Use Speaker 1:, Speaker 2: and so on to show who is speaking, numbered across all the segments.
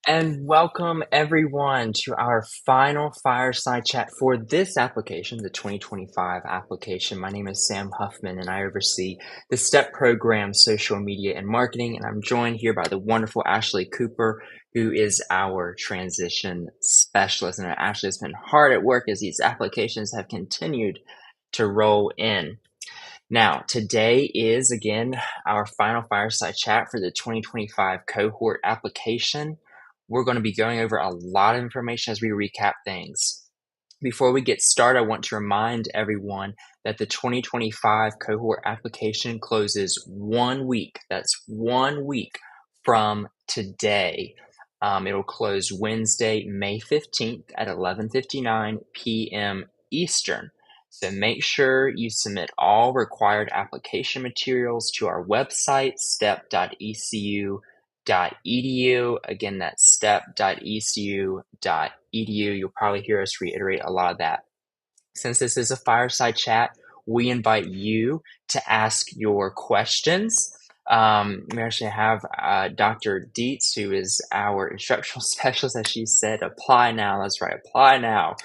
Speaker 1: And welcome everyone to our final fireside chat for this application, the 2025 application. My name is Sam Huffman and I oversee the STEP program, social media and marketing. And I'm joined here by the wonderful Ashley Cooper, who is our transition specialist. And Ashley has been hard at work as these applications have continued to roll in. Now, today is again our final fireside chat for the 2025 cohort application. We're going to be going over a lot of information as we recap things. Before we get started, I want to remind everyone that the 2025 cohort application closes 1 week. That's 1 week from today. It'll close Wednesday, May 15th at 11:59 p.m. Eastern. So make sure you submit all required application materials to our website, step.ecu.edu. Again, that's step.ecu.edu. You'll probably hear us reiterate a lot of that. Since this is a fireside chat, we invite you to ask your questions. We actually have Dr. Dietz, who is our instructional specialist, as she said, apply now. That's right, apply now.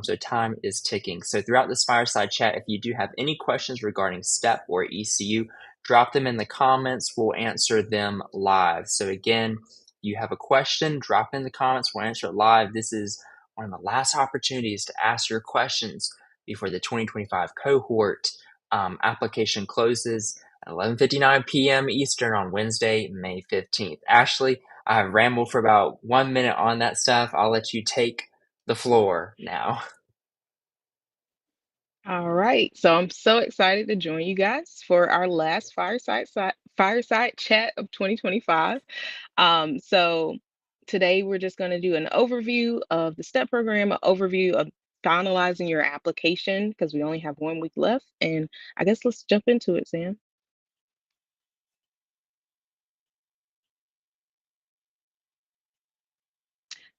Speaker 1: So time is ticking. So throughout this fireside chat, if you do have any questions regarding STEP or ECU, drop them in the comments. We'll answer them live. So again, you have a question, drop it in the comments. We'll answer it live. This is one of the last opportunities to ask your questions before the 2025 cohort application closes at 11:59 p.m. Eastern on Wednesday, May 15th. Ashley, I have rambled for about 1 minute on that stuff. I'll let you take the floor now.
Speaker 2: All right, so I'm so excited to join you guys for our last fireside chat of 2025. So today we're just going to do an overview of the STEP program, an overview of finalizing your application because we only have 1 week left. And I guess let's jump into it, Sam.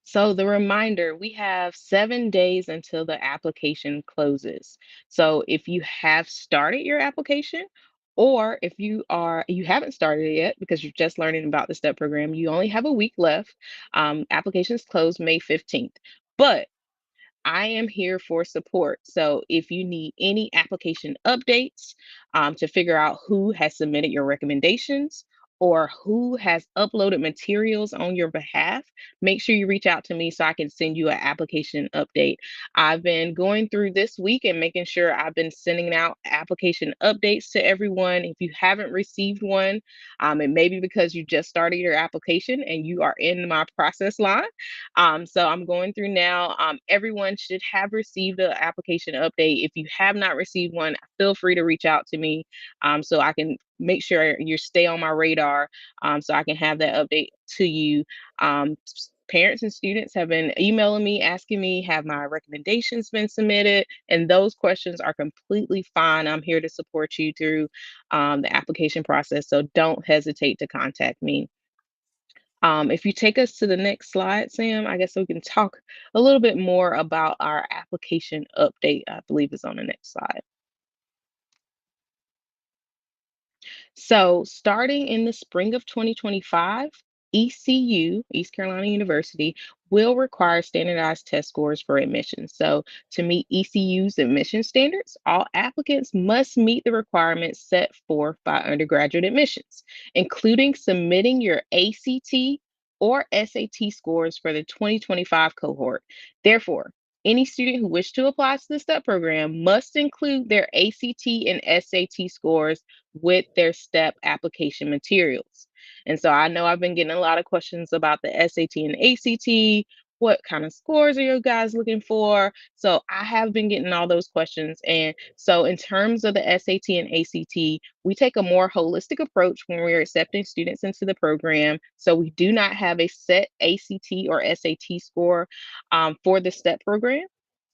Speaker 2: So the reminder, we have 7 days until the application closes. So if you have started your application, or if you haven't started it yet because you're just learning about the STEP program, you only have a week left. Applications close May 15th. But I am here for support. So if you need any application updates to figure out who has submitted your recommendations or who has uploaded materials on your behalf, make sure you reach out to me so I can send you an application update. I've been going through this week and making sure I've been sending out application updates to everyone. If you haven't received one, it may be because you just started your application and you are in my process line. So I'm going through now. Everyone should have received an application update. If you have not received one, feel free to reach out to me so I can make sure you stay on my radar so I can have that update to you. Parents and students have been emailing me, asking me, have my recommendations been submitted? And those questions are completely fine. I'm here to support you through the application process. So don't hesitate to contact me. If you take us to the next slide, Sam, I guess we can talk a little bit more about our application update. I believe is on the next slide. So, starting in the spring of 2025, ECU, East Carolina University, will require standardized test scores for admission. So, to meet ECU's admission standards, all applicants must meet the requirements set forth by undergraduate admissions, including submitting your ACT or SAT scores for the 2025 cohort. Therefore, Any student who wishes to apply to the STEP program must include their ACT and SAT scores with their STEP application materials. And so I know I've been getting a lot of questions about the SAT and ACT. What kind of scores are you guys looking for? So I have been getting all those questions. And so, in terms of the SAT and ACT, we take a more holistic approach when we're accepting students into the program. So we do not have a set ACT or SAT score for the STEP program.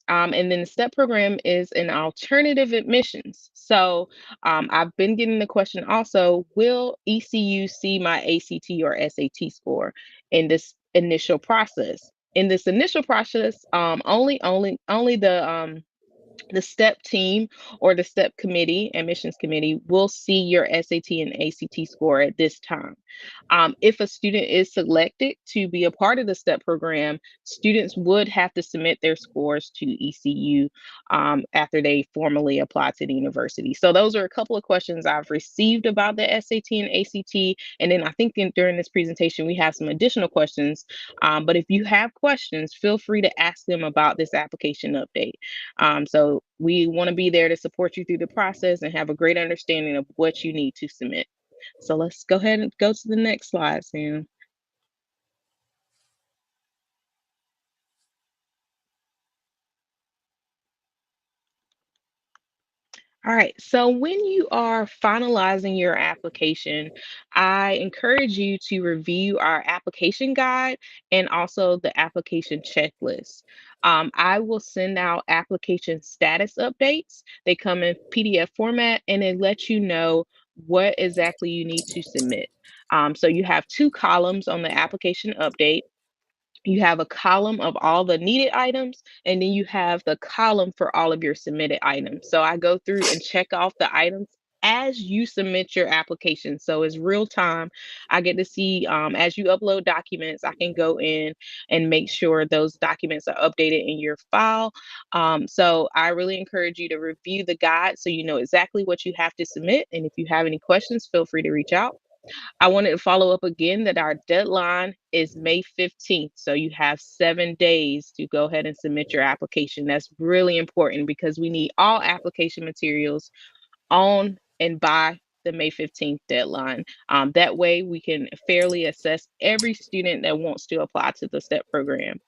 Speaker 2: And then the STEP program is an alternative admissions. So I've been getting the question also, will ECU see my ACT or SAT score in this initial process? In this initial process, only the STEP team or the STEP committee, admissions committee, will see your SAT and ACT score at this time. If a student is selected to be a part of the STEP program, students would have to submit their scores to ECU after they formally apply to the university. So those are a couple of questions I've received about the SAT and ACT. And then I think during this presentation, we have some additional questions. But if you have questions, feel free to ask them about this application update. So we want to be there to support you through the process and have a great understanding of what you need to submit. So let's go ahead and go to the next slide, Sam. All right. So when you are finalizing your application, I encourage you to review our application guide and also the application checklist. I will send out application status updates. They come in PDF format and it lets you know what exactly you need to submit. So you have two columns on the application update. You have a column of all the needed items, and then you have the column for all of your submitted items. So I go through and check off the items as you submit your application. So it's real time. I get to see as you upload documents, I can go in and make sure those documents are updated in your file. So I really encourage you to review the guide so you know exactly what you have to submit. And if you have any questions, feel free to reach out. I wanted to follow up again that our deadline is May 15th. So you have 7 days to go ahead and submit your application. That's really important because we need all application materials on and by the May 15th deadline. That way we can fairly assess every student that wants to apply to the STEP program.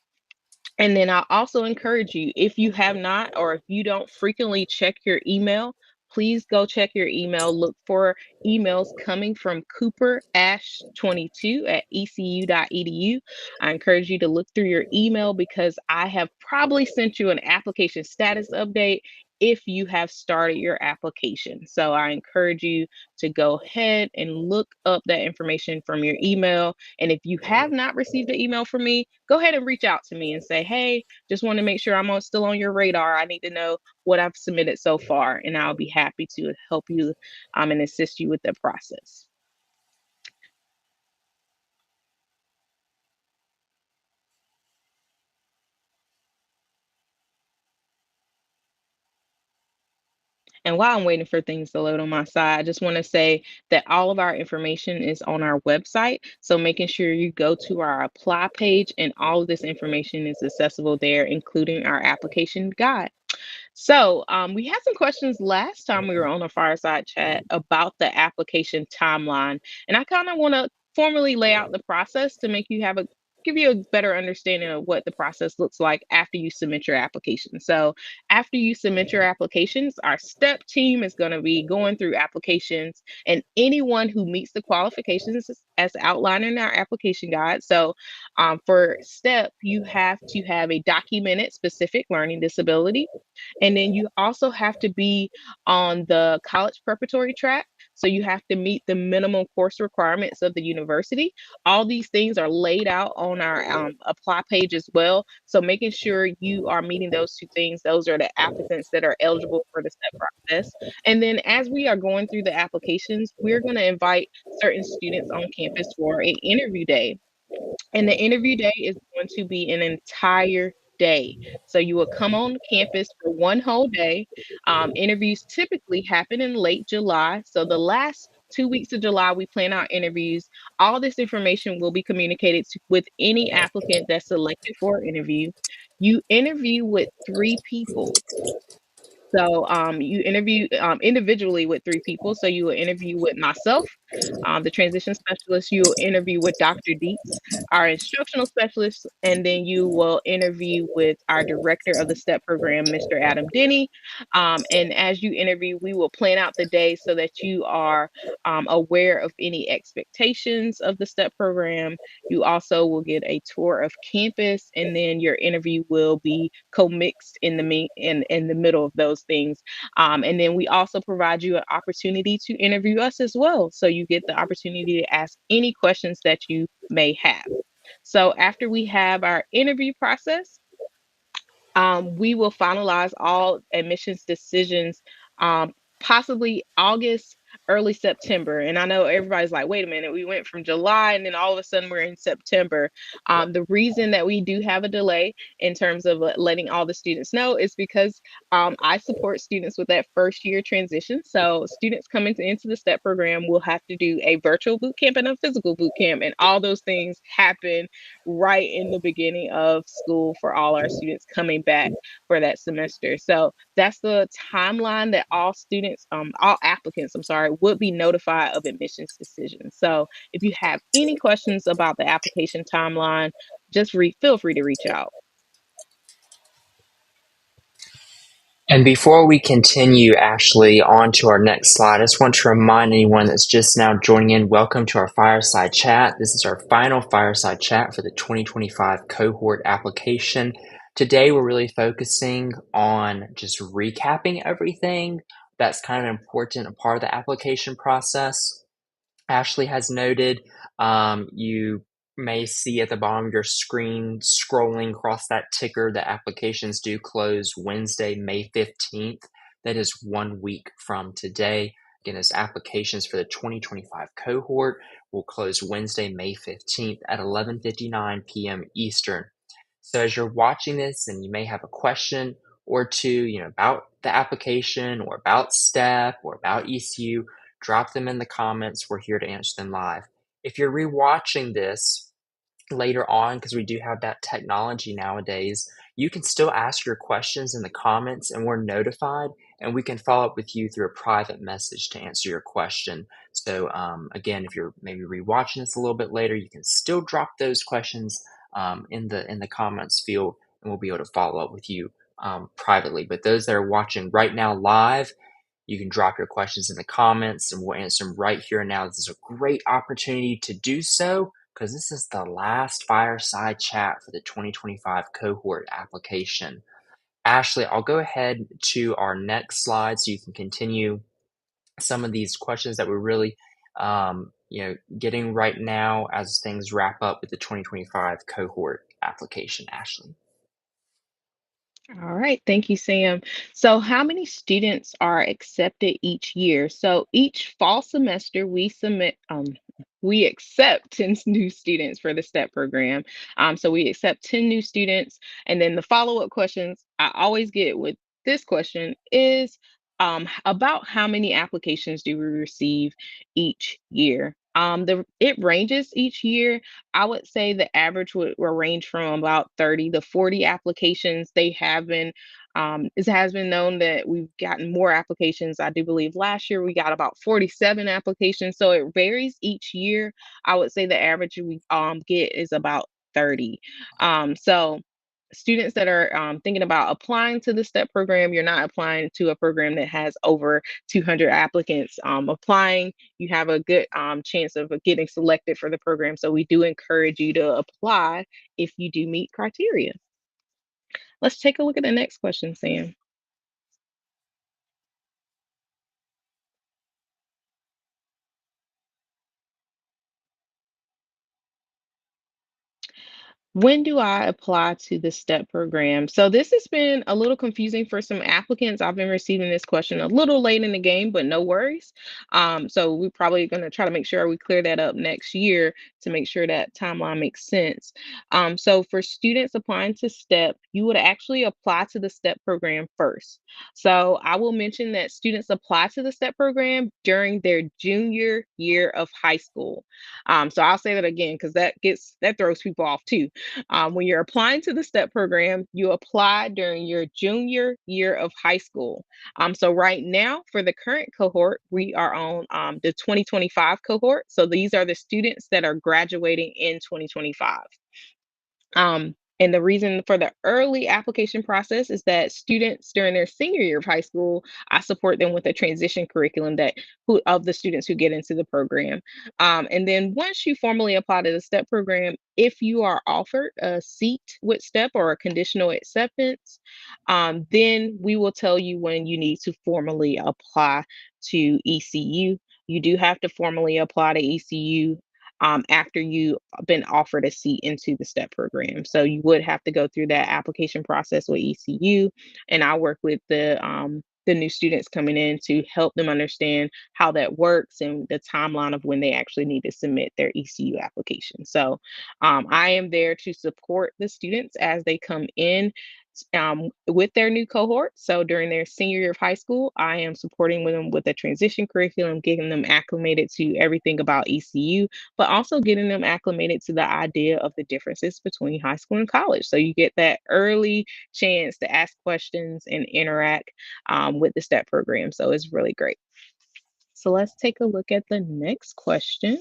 Speaker 2: And then I also encourage you, if you have not or if you don't frequently check your email, please go check your email. Look for emails coming from Cooper Ash 22 at ecu.edu. I encourage you to look through your email because I have probably sent you an application status update if you have started your application. So I encourage you to go ahead and look up that information from your email. And if you have not received an email from me, go ahead and reach out to me and say, hey, just want to make sure still on your radar. I need to know what I've submitted so far, and I'll be happy to help you and assist you with the process. And while I'm waiting for things to load on my side, I just want to say that all of our information is on our website. So making sure you go to our apply page and all of this information is accessible there, including our application guide. So we had some questions last time we were on a fireside chat about the application timeline, and I kind of want to formally lay out the process to make you give you a better understanding of what the process looks like after you submit your application. So after you submit your applications, our STEP team is going to be going through applications and anyone who meets the qualifications as outlined in our application guide. So for STEP, you have to have a documented specific learning disability. And then you also have to be on the college preparatory track. So you have to meet the minimum course requirements of the university. All these things are laid out on our apply page as well. So making sure you are meeting those two things, those are the applicants that are eligible for the STEP process. And then as we are going through the applications, we're going to invite certain students on campus for an interview day. And the interview day is going to be an entire day. So you will come on campus for one whole day. Interviews typically happen in late July. So the last 2 weeks of July, we plan our interviews. All this information will be communicated with any applicant that's selected for an interview. You interview with 3 people. So, you interview individually with 3 people. So you will interview with myself, the transition specialist. You'll interview with Dr. Deets, our instructional specialist, and then you will interview with our director of the STEP program, Mr. Adam Denny. And as you interview, we will plan out the day so that you are aware of any expectations of the STEP program. You also will get a tour of campus, and then your interview will be co-mixed in the middle of those things. And then we also provide you an opportunity to interview us as well, so you get the opportunity to ask any questions that you may have. So after we have our interview process, we will finalize all admissions decisions, possibly August, early September. And I know everybody's like, wait a minute, we went from July and then all of a sudden we're in September. The reason that we do have a delay in terms of letting all the students know is because I support students with that first year transition. So students coming into the STEP program will have to do a virtual boot camp and a physical boot camp, and all those things happen right in the beginning of school for all our students coming back for that semester. So that's the timeline that all applicants, I'm sorry, would be notified of admissions decisions. So if you have any questions about the application timeline, feel free to reach out.
Speaker 1: And before we continue, Ashley, on to our next slide, I just want to remind anyone that's just now joining in, welcome to our Fireside Chat. This is our final Fireside Chat for the 2025 Cohort Application. Today, we're really focusing on just recapping everything. That's kind of an important part of the application process. Ashley has noted, you may see at the bottom of your screen scrolling across that ticker that applications do close Wednesday, May 15th. That is 1 week from today. Again, as applications for the 2025 cohort will close Wednesday, May 15th at 11:59 p.m. Eastern. So as you're watching this and you may have a question or two, about the application or about STEP or about ECU, drop them in the comments. We're here to answer them live. If you're rewatching this later on, because we do have that technology nowadays, you can still ask your questions in the comments and we're notified, and we can follow up with you through a private message to answer your question. So again, if you're maybe rewatching this a little bit later, you can still drop those questions in the comments field, and we'll be able to follow up with you privately. But those that are watching right now live, you can drop your questions in the comments and we'll answer them right here and now. This is a great opportunity to do so because this is the last Fireside Chat for the 2025 cohort application. Ashley, I'll go ahead to our next slide so you can continue some of these questions that we're really getting right now as things wrap up with the 2025 cohort application. Ashley.
Speaker 2: All right, thank you, Sam. So, how many students are accepted each year? So, each fall semester we accept 10 new students for the STEP program. So we accept 10 new students, and then the follow-up questions I always get with this question is about how many applications do we receive each year? It ranges each year. I would say the average will range from about 30 to 40 applications. It has been known that we've gotten more applications. I do believe last year we got about 47 applications. So it varies each year. I would say the average we get is about 30. So students that are thinking about applying to the STEP program, you're not applying to a program that has over 200 applicants applying. You have a good chance of getting selected for the program. So we do encourage you to apply if you do meet criteria. Let's take a look at the next question, Sam. When do I apply to the STEP program? So this has been a little confusing for some applicants. I've been receiving this question a little late in the game, but no worries. So we're probably going to try to make sure we clear that up next year. to make sure that timeline makes sense. So for students applying to STEP, you would actually apply to the STEP program first. So I will mention that students apply to the STEP program during their junior year of high school. So I'll say that again because that throws people off too. When you're applying to the STEP program, you apply during your junior year of high school. So right now, for the current cohort, we are on the 2025 cohort. So these are the students that are graduating in 2025. And the reason for the early application process is that students during their senior year of high school, I support them with a transition curriculum that who of the students who get into the program. And then once you formally apply to the STEP program, if you are offered a seat with STEP or a conditional acceptance, then we will tell you when you need to formally apply to ECU. You do have to formally apply to ECU after you've been offered a seat into the STEP program. So you would have to go through that application process with ECU, and I work with the new students coming in to help them understand how that works and the timeline of when they actually need to submit their ECU application. So I am there to support the students as they come in with their new cohort. So during their senior year of high school, I am supporting with them with a transition curriculum, getting them acclimated to everything about ECU, but also getting them acclimated to the idea of the differences between high school and college. So you get that early chance to ask questions and interact with the STEP program. So it's really great. So let's take a look at the next question.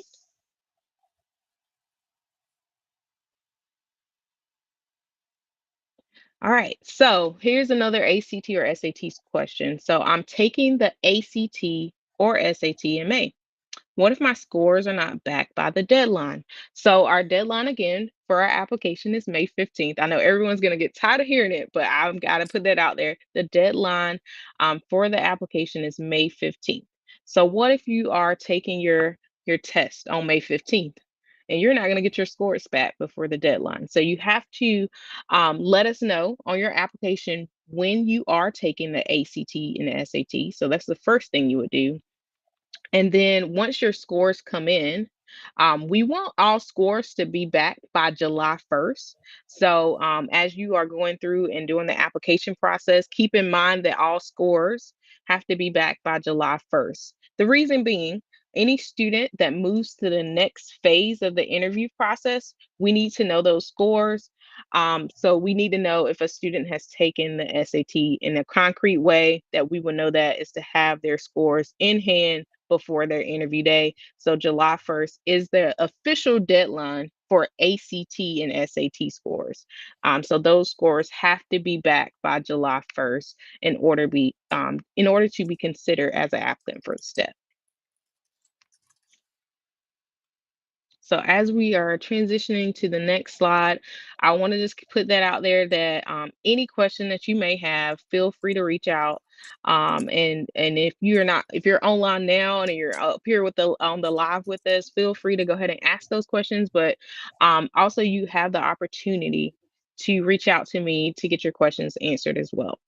Speaker 2: All right, so here's another ACT or SAT question. So I'm taking the ACT or SAT in May. What if my scores are not backed by the deadline? So our deadline again for our application is May 15th. I know everyone's going to get tired of hearing it, but I've got to put that out there. The deadline for the application is May 15th. So what if you are taking your test on May 15th and you're not going to get your scores back before the deadline? So you have to let us know on your application when you are taking the ACT and the SAT. So that's the first thing you would do. And then once your scores come in, we want all scores to be back by July 1st. So as you are going through and doing the application process, keep in mind that all scores have to be back by July 1st. The reason being, any student that moves to the next phase of the interview process, we need to know those scores. So we need to know if a student has taken the SAT in a concrete way that we will know that is to have their scores in hand before their interview day. So July 1st is the official deadline for ACT and SAT scores. So those scores have to be back by July 1st in order to be considered as an applicant for the STEP. So as we are transitioning to the next slide, I want to just put that out there that any question that you may have, feel free to reach out. And if you're online now and you're up here with the on the live with us, feel free to go ahead and ask those questions. But also you have the opportunity to reach out to me to get your questions answered as well.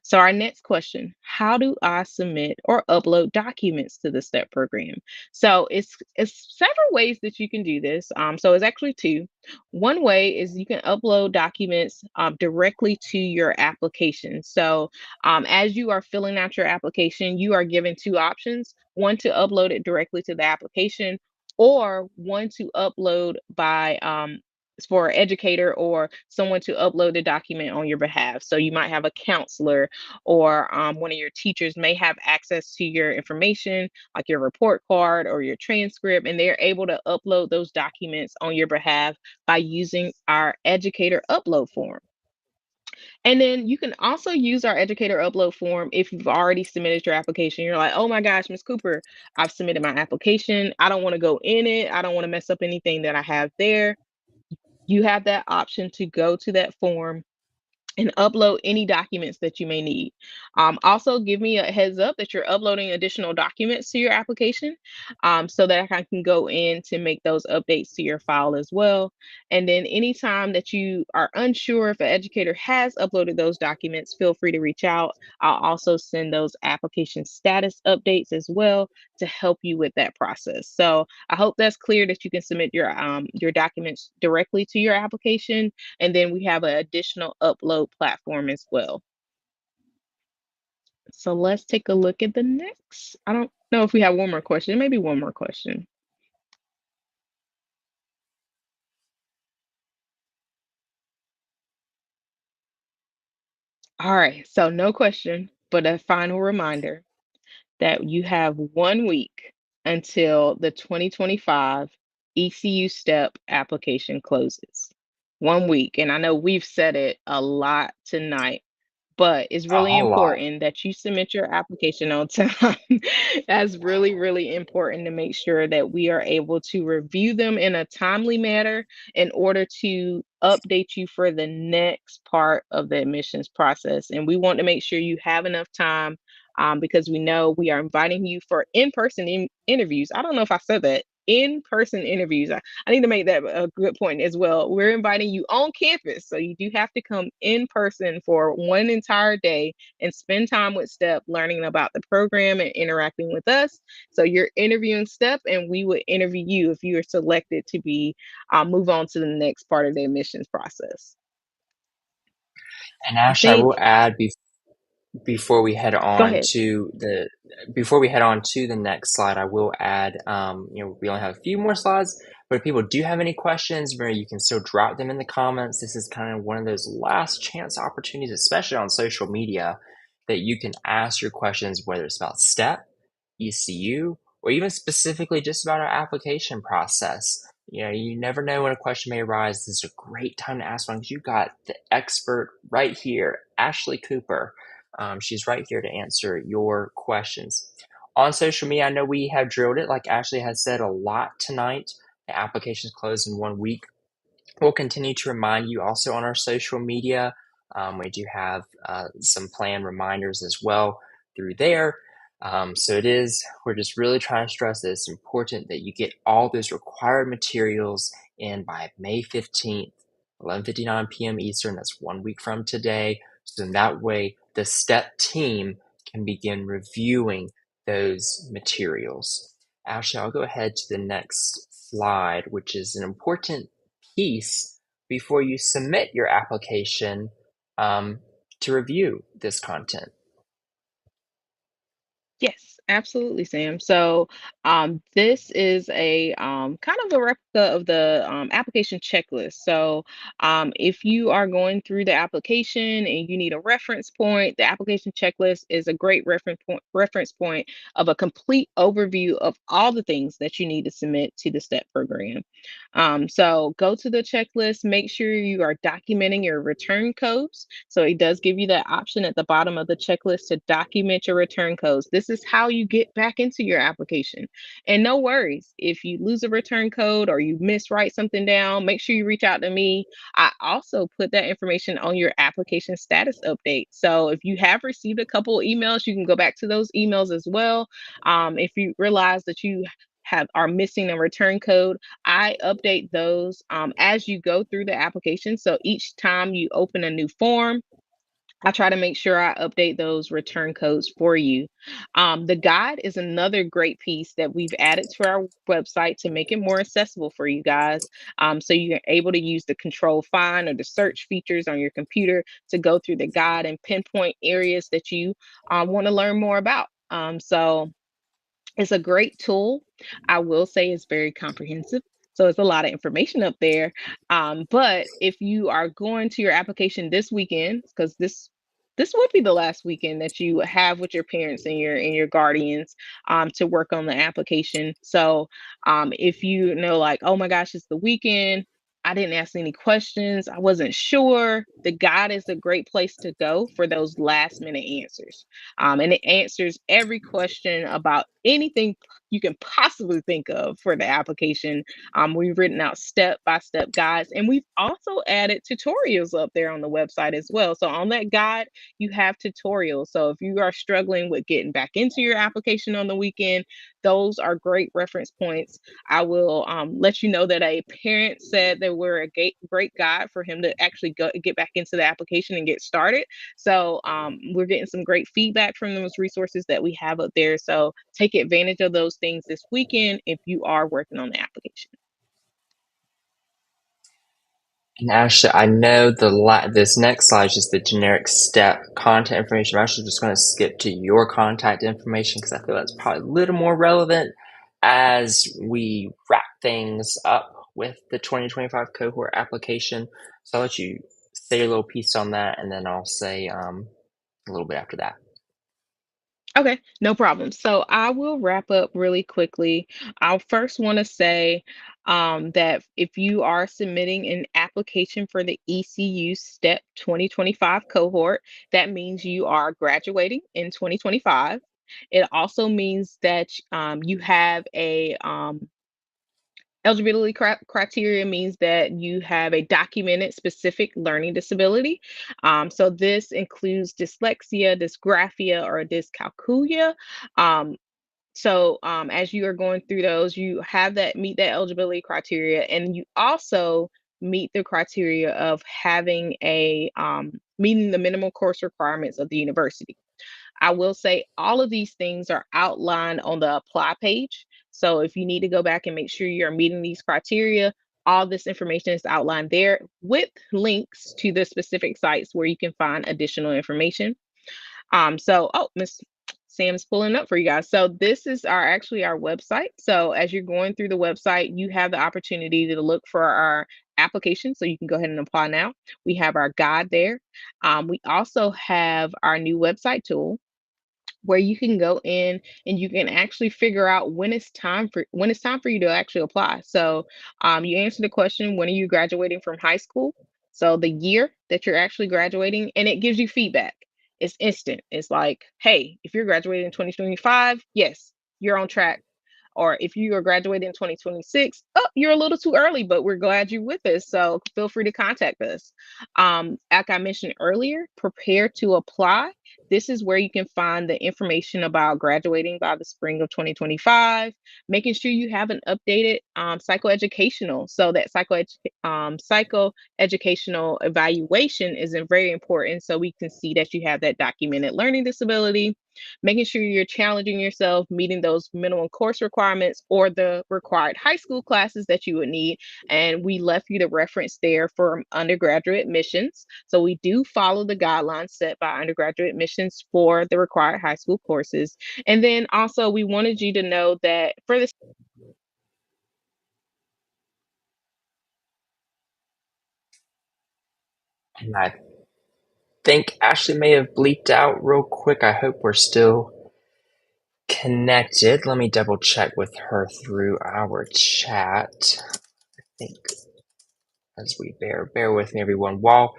Speaker 2: So our next question, how do I submit or upload documents to the STEP program? So it's several ways that you can do this. So it's actually two. One way is you can upload documents directly to your application. So as you are filling out your application, you are given two options: one to upload it directly to the application, or one to upload by for an educator or someone to upload the document on your behalf. So you might have a counselor or one of your teachers may have access to your information, like your report card or your transcript, and they're able to upload those documents on your behalf by using our educator upload form. And then you can also use our educator upload form if you've already submitted your application. You're like, oh my gosh, Miss Cooper, I've submitted my application. I don't want to go in it. I don't want to mess up anything that I have there. You have that option to go to that form and upload any documents that you may need. Also, give me a heads up that you're uploading additional documents to your application so that I can go in to make those updates to your file as well. And then anytime that you are unsure if an educator has uploaded those documents, feel free to reach out. I'll also send those application status updates as well to help you with that process. So I hope that's clear that you can submit your documents directly to your application, and then we have an additional upload platform as well. So let's take a look at the next. I don't know if we have one more question. Maybe one more question. All right. So no question, but a final reminder that you have 1 week until the 2025 ECU STEP application closes. 1 week. And I know we've said it a lot tonight, but it's
Speaker 1: A
Speaker 2: really
Speaker 1: whole lot.
Speaker 2: important that you submit your application on time. That's really, really important to make sure that we are able to review them in a timely manner in order to update you for the next part of the admissions process. And we want to make sure you have enough time because we know we are inviting you for in-person interviews. I don't know if I said that. In-person interviews. I need to make that a good point as well. We're inviting you on campus, so you do have to come in person for one entire day and spend time with STEP, learning about the program and interacting with us. So you're interviewing STEP, and we would interview you if you are selected to be move on to the next part of the admissions process.
Speaker 1: And
Speaker 2: I
Speaker 1: Ashley, I will
Speaker 2: think.
Speaker 1: add before we head
Speaker 2: Go
Speaker 1: on
Speaker 2: ahead.
Speaker 1: to the before we head on to the next slide, I will add, we only have a few more slides, but if people do have any questions, where you can still drop them in the comments. This is kind of one of those last chance opportunities, especially on social media, that you can ask your questions, whether it's about STEP, ECU, or even specifically just about our application process. You never know when a question may arise. This is a great time to ask one because you got the expert right here, Ashley Cooper. She's right here to answer your questions. On social media, I know we have drilled it, like Ashley has said a lot tonight. The applications close in 1 week. We'll continue to remind you also on our social media. We do have some planned reminders as well through there. We're just really trying to stress that it's important that you get all those required materials in by May 15th, 11:59 p.m. Eastern. That's 1 week from today. So in that way, the STEP team can begin reviewing those materials. Ashley, I'll go ahead to the next slide, which is an important piece before you submit your application um, to review this content.
Speaker 2: Yes, absolutely, Sam. So, this is a kind of a replica of the application checklist. So, if you are going through the application and you need a reference point, the application checklist is a great reference point of a complete overview of all the things that you need to submit to the STEP program. So, go to the checklist. Make sure you are documenting your return codes. So it does give you that option at the bottom of the checklist to document your return codes. This is how you get back into your application. And no worries, if you lose a return code or you miswrite something down, make sure you reach out to me. I also put that information on your application status update. So if you have received a couple of emails, you can go back to those emails as well. If you realize that you are missing a return code, I update those as you go through the application. So each time you open a new form, I try to make sure I update those return codes for you. The guide is another great piece that we've added to our website to make it more accessible for you guys. So you're able to use the control find or the search features on your computer to go through the guide and pinpoint areas that you want to learn more about. So it's a great tool. I will say it's very comprehensive. So it's a lot of information up there. But if you are going to your application this weekend, because this would be the last weekend that you have with your parents and your guardians to work on the application. So if you know, like, oh my gosh, it's the weekend. I didn't ask any questions. I wasn't sure. The guide is a great place to go for those last minute answers. And it answers every question about anything you can possibly think of for the application. We've written out step by step guides, and we've also added tutorials up there on the website as well. So on that guide, you have tutorials. So if you are struggling with getting back into your application on the weekend, those are great reference points. I will let you know that a parent said that we're a great guide for him to actually get back into the application and get started. So we're getting some great feedback from those resources that we have up there. So take advantage of those things this weekend if you are working on the application.
Speaker 1: And Ashley, I know this next slide is just the generic step contact information. I'm actually just going to skip to your contact information because I feel that's probably a little more relevant as we wrap things up with the 2025 cohort application. So I'll let you say a little piece on that, and then I'll say a little bit after that.
Speaker 2: Okay, no problem. So I will wrap up really quickly. I'll first want to say that if you are submitting an application for the ECU STEP 2025 cohort, that means you are graduating in 2025. It also means that you have a eligibility criteria means that you have a documented specific learning disability. So this includes dyslexia, dysgraphia, or dyscalculia. Um, as you are going through those, you have that meet that eligibility criteria, and you also meet the criteria of having a meeting the minimum course requirements of the university. I will say all of these things are outlined on the apply page. So if you need to go back and make sure you're meeting these criteria, all this information is outlined there with links to the specific sites where you can find additional information. Miss Sam's pulling up for you guys. So this is our website. So as you're going through the website, you have the opportunity to look for our application. So you can go ahead and apply now. We have our guide there. We also have our new website tool where you can go in and you can actually figure out when it's time for you to actually apply. So you answer the question, when are you graduating from high school? So the year that you're actually graduating, and it gives you feedback. It's instant. It's like, hey, if you're graduating in 2025, yes, you're on track. Or if you are graduating in 2026, oh, you're a little too early, but we're glad you're with us. So feel free to contact us. Like I mentioned earlier, prepare to apply. This is where you can find the information about graduating by the spring of 2025, making sure you have an updated psychoeducational. So that psychoeducational evaluation is very important. So we can see that you have that documented learning disability, making sure you're challenging yourself, meeting those minimum course requirements or the required high school classes that you would need. And we left you the reference there for undergraduate admissions. So we do follow the guidelines set by undergraduate admissions for the required high school courses. And then also, we wanted you to know that for this.
Speaker 1: And I think Ashley may have bleeped out real quick. I hope we're still connected. Let me double check with her through our chat. I think as we bear with me, everyone. While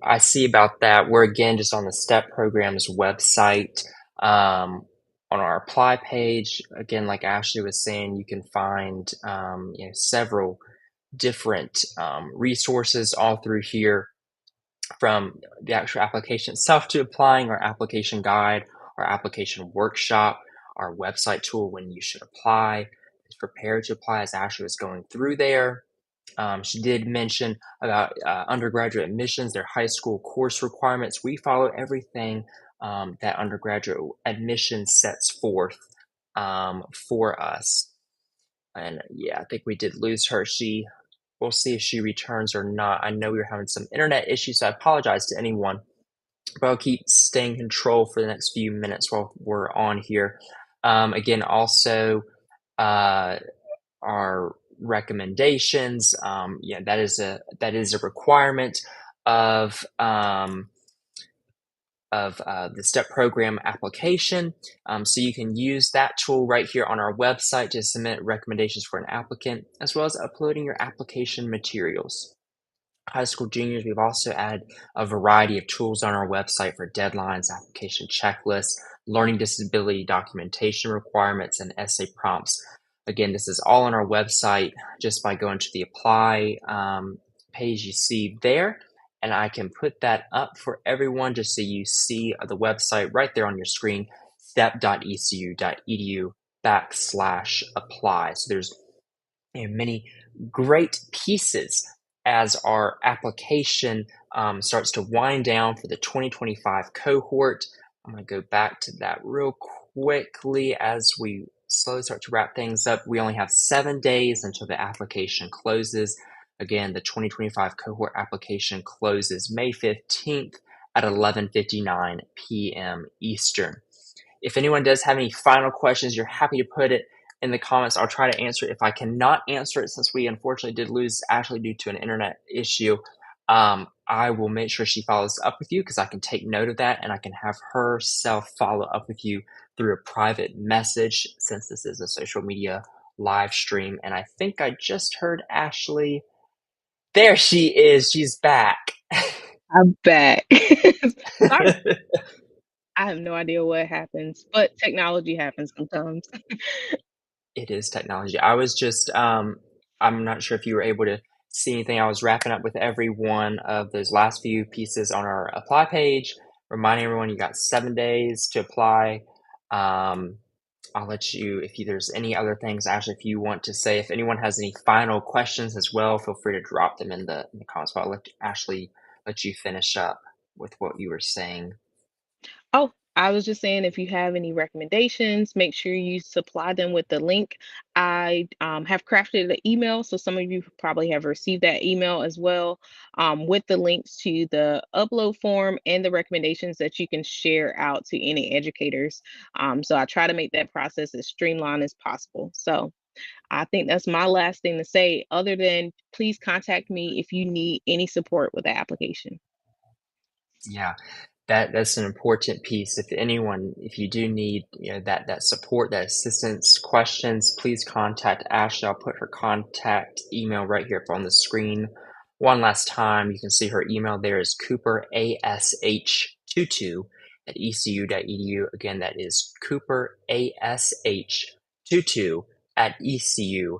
Speaker 1: I see about that, we're again just on the STEP program's website. On our apply page, again, like Ashley was saying, you can find several different resources all through here, from the actual application itself to applying, our application guide, our application workshop, our website tool when you should apply, is prepared to apply as Ashley was going through there. She did mention about undergraduate admissions, their high school course requirements. We follow everything that undergraduate admission sets forth for us. And yeah, I think we did lose her. We'll see if she returns or not. I know we were having some internet issues, so I apologize to anyone, but I'll keep staying control for the next few minutes while we're on here. Again, also our recommendations. That is a requirement of the STEP program application. So you can use that tool right here on our website to submit recommendations for an applicant, as well as uploading your application materials. high school juniors. We've also added a variety of tools on our website for deadlines, application checklists, learning disability documentation requirements, and essay prompts. Again, this is all on our website just by going to the apply page you see there. And I can put that up for everyone just so you see the website right there on your screen, step.ecu.edu/apply. So there's many great pieces as our application starts to wind down for the 2025 cohort. I'm going to go back to that real quickly as we slowly start to wrap things up. We only have 7 days until the application closes. Again, the 2025 cohort application closes May 15th at 11:59 p.m. Eastern. If anyone does have any final questions, you're happy to put it in the comments. I'll try to answer it. If I cannot answer it, since we unfortunately did lose Ashley due to an internet issue, I will make sure she follows up with you because I can take note of that and I can have herself follow up with you through a private message since this is a social media live stream. And I think I just heard Ashley. There she is. She's back.
Speaker 2: I'm back. Sorry, I have no idea what happens, but technology happens sometimes.
Speaker 1: It is technology. I was just, I'm not sure if you were able to see anything. I was wrapping up with every one of those last few pieces on our apply page, reminding everyone you got 7 days to apply. I'll let you, if there's any other things, Ashley, if you want to say, if anyone has any final questions as well, feel free to drop them in the comments. But I'll let Ashley let you finish up with what you were saying.
Speaker 2: Oh, I was just saying if you have any recommendations, make sure you supply them with the link. I have crafted an email, so some of you probably have received that email as well, with the links to the upload form and the recommendations that you can share out to any educators. So I try to make that process as streamlined as possible. So I think that's my last thing to say, other than please contact me if you need any support with the application.
Speaker 1: Yeah. That's an important piece. If you do need, that support, that assistance, questions, please contact Ashley. I'll put her contact email right here up on the screen. One last time, you can see her email there is cooperash22 at ecu.edu. Again, that is cooperash22 at ecu.edu.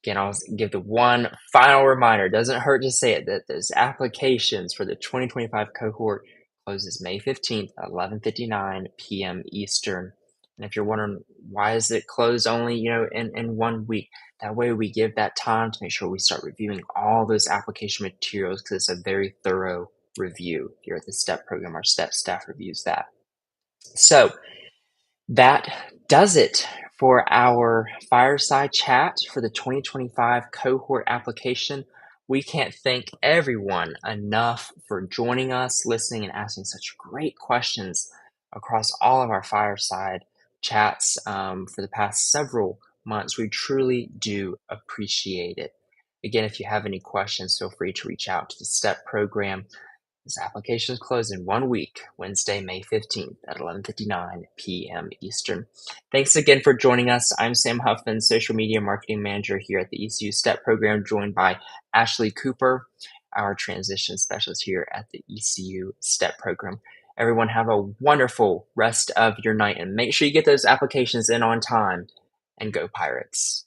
Speaker 1: Again, I'll give the one final reminder. It doesn't hurt to say it that those applications for the 2025 cohort closes May 15th at 11:59 p.m. Eastern. And if you're wondering why is it closed only, in 1 week, that way we give that time to make sure we start reviewing all those application materials because it's a very thorough review here at the STEP program. Our STEP staff reviews that. So that does it for our fireside chat for the 2025 cohort application. We can't thank everyone enough for joining us, listening, and asking such great questions across all of our fireside chats for the past several months. We truly do appreciate it. Again, if you have any questions, feel free to reach out to the STEP program. This application is closed in 1 week, Wednesday, May 15th at 11:59 p.m. Eastern. Thanks again for joining us. I'm Sam Huffman, Social Media Marketing Manager here at the ECU STEP program, joined by Ashley Cooper, our Transition Specialist here at the ECU STEP program. Everyone have a wonderful rest of your night and make sure you get those applications in on time, and go Pirates.